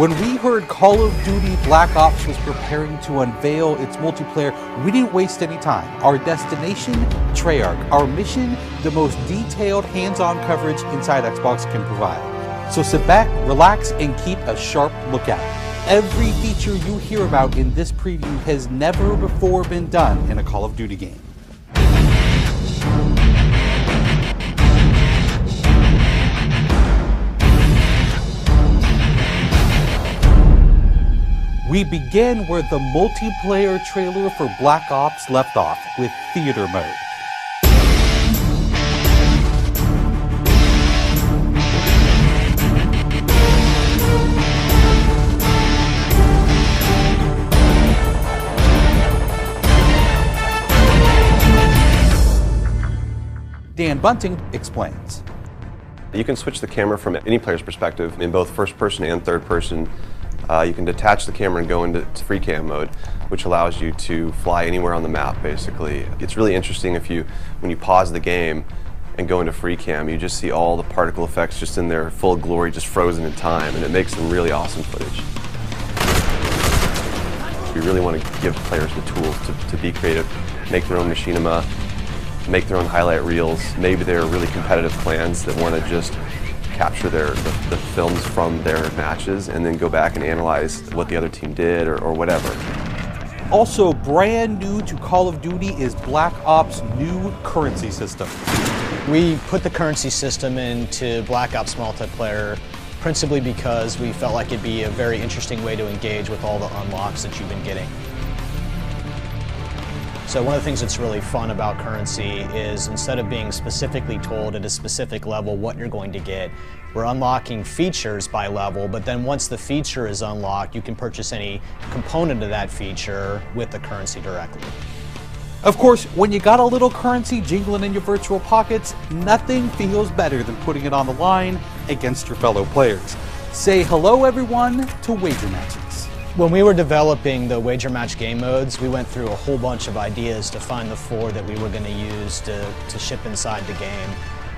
When we heard Call of Duty Black Ops was preparing to unveil its multiplayer, we didn't waste any time. Our destination, Treyarch. Our mission, the most detailed hands-on coverage inside Xbox can provide. So sit back, relax, and keep a sharp lookout. Every feature you hear about in this preview has never before been done in a Call of Duty game. We begin where the multiplayer trailer for Black Ops left off, with theater mode. Dan Bunting explains. You can switch the camera from any player's perspective in both first person and third person. You can detach the camera and go into free cam mode, which allows you to fly anywhere on the map, basically. It's really interesting when you pause the game and go into free cam, you just see all the particle effects just in their full glory, just frozen in time, and it makes some really awesome footage. We really want to give players the tools to be creative, make their own machinima, make their own highlight reels. Maybe they're really competitive clans that want to just capture the films from their matches and then go back and analyze what the other team did or whatever. Also brand new to Call of Duty is Black Ops' new currency system. We put the currency system into Black Ops multiplayer principally because we felt like it'd be a very interesting way to engage with all the unlocks that you've been getting. So one of the things that's really fun about currency is instead of being specifically told at a specific level what you're going to get, we're unlocking features by level, but then once the feature is unlocked, you can purchase any component of that feature with the currency directly. Of course, when you got a little currency jingling in your virtual pockets, nothing feels better than putting it on the line against your fellow players. Say hello, everyone, to wager matches. When we were developing the wager match game modes, we went through a whole bunch of ideas to find the 4 that we were going to use to ship inside the game.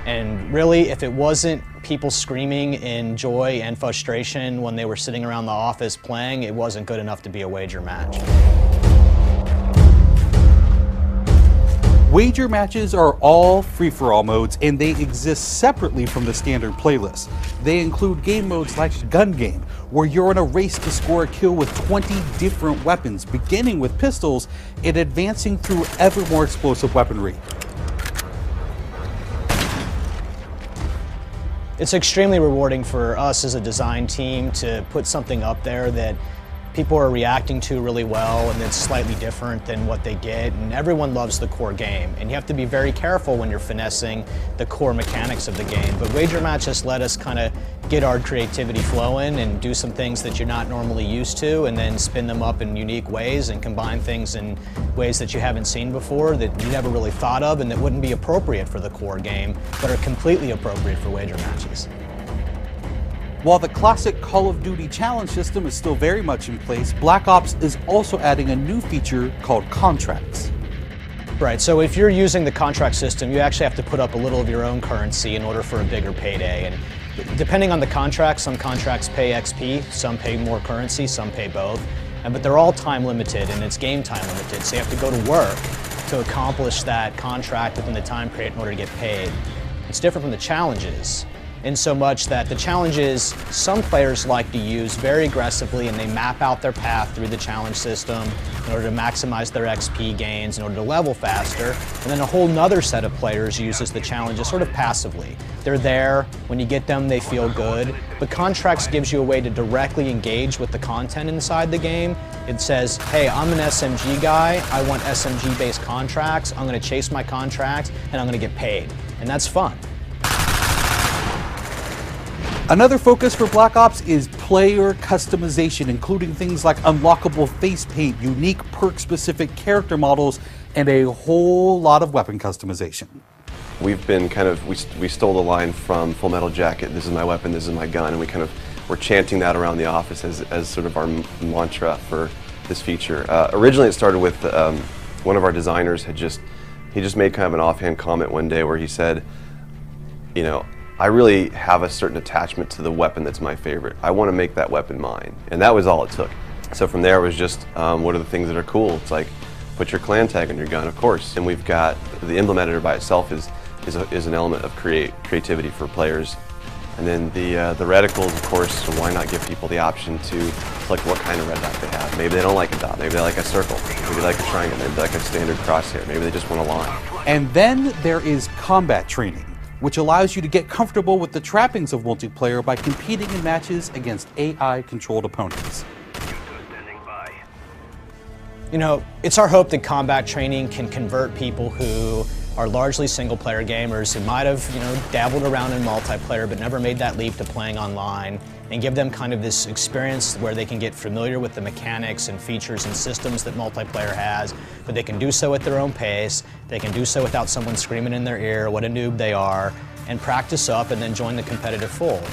And really, if it wasn't people screaming in joy and frustration when they were sitting around the office playing, it wasn't good enough to be a wager match. Wager matches are all free-for-all modes, and they exist separately from the standard playlist. They include game modes like Gun Game, where you're in a race to score a kill with 20 different weapons, beginning with pistols and advancing through ever more explosive weaponry. It's extremely rewarding for us as a design team to put something up there that people are reacting to really well and it's slightly different than what they get, and everyone loves the core game. And you have to be very careful when you're finessing the core mechanics of the game. But wager matches let us kind of get our creativity flowing and do some things that you're not normally used to, and then spin them up in unique ways and combine things in ways that you haven't seen before, that you never really thought of, and that wouldn't be appropriate for the core game, but are completely appropriate for wager matches. While the classic Call of Duty challenge system is still very much in place, Black Ops is also adding a new feature called contracts. Right, so if you're using the contract system, you actually have to put up a little of your own currency in order for a bigger payday. And depending on the contract, some contracts pay XP, some pay more currency, some pay both. But they're all time limited, and it's game time limited, so you have to go to work to accomplish that contract within the time period in order to get paid. It's different from the challenges, in so much that the challenges some players like to use very aggressively, and they map out their path through the challenge system in order to maximize their XP gains, in order to level faster. And then a whole nother set of players uses the challenges sort of passively. They're there, when you get them they feel good, but contracts gives you a way to directly engage with the content inside the game. It says, hey, I'm an SMG guy, I want SMG based contracts, I'm going to chase my contracts and I'm going to get paid. And that's fun. Another focus for Black Ops is player customization, including things like unlockable face paint, unique perk-specific character models, and a whole lot of weapon customization. We've been we stole the line from Full Metal Jacket, this is my weapon, this is my gun, and we're chanting that around the office as sort of our mantra for this feature. Originally it started with one of our designers he just made kind of an offhand comment one day where he said, you know, I really have a certain attachment to the weapon that's my favorite. I want to make that weapon mine, and that was all it took. So from there it was just, what are the things that are cool? It's like, put your clan tag on your gun, of course. And we've got, the Emblem editor by itself is an element of creativity for players. And then the reticles, of course, so why not give people the option to select what kind of red dot they have. Maybe they don't like a dot, maybe they like a circle, maybe they like a triangle, maybe they like a standard crosshair, maybe they just want a line. And then there is combat training, which allows you to get comfortable with the trappings of multiplayer by competing in matches against AI-controlled opponents. You know, it's our hope that combat training can convert people who are largely single-player gamers who might have, dabbled around in multiplayer but never made that leap to playing online, and give them kind of this experience where they can get familiar with the mechanics and features and systems that multiplayer has, but they can do so at their own pace, they can do so without someone screaming in their ear what a noob they are, and practice up and then join the competitive fold.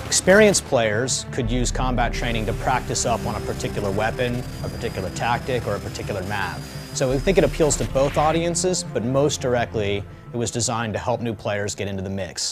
Experienced players could use combat training to practice up on a particular weapon, a particular tactic, or a particular map. So we think it appeals to both audiences, but most directly, it was designed to help new players get into the mix.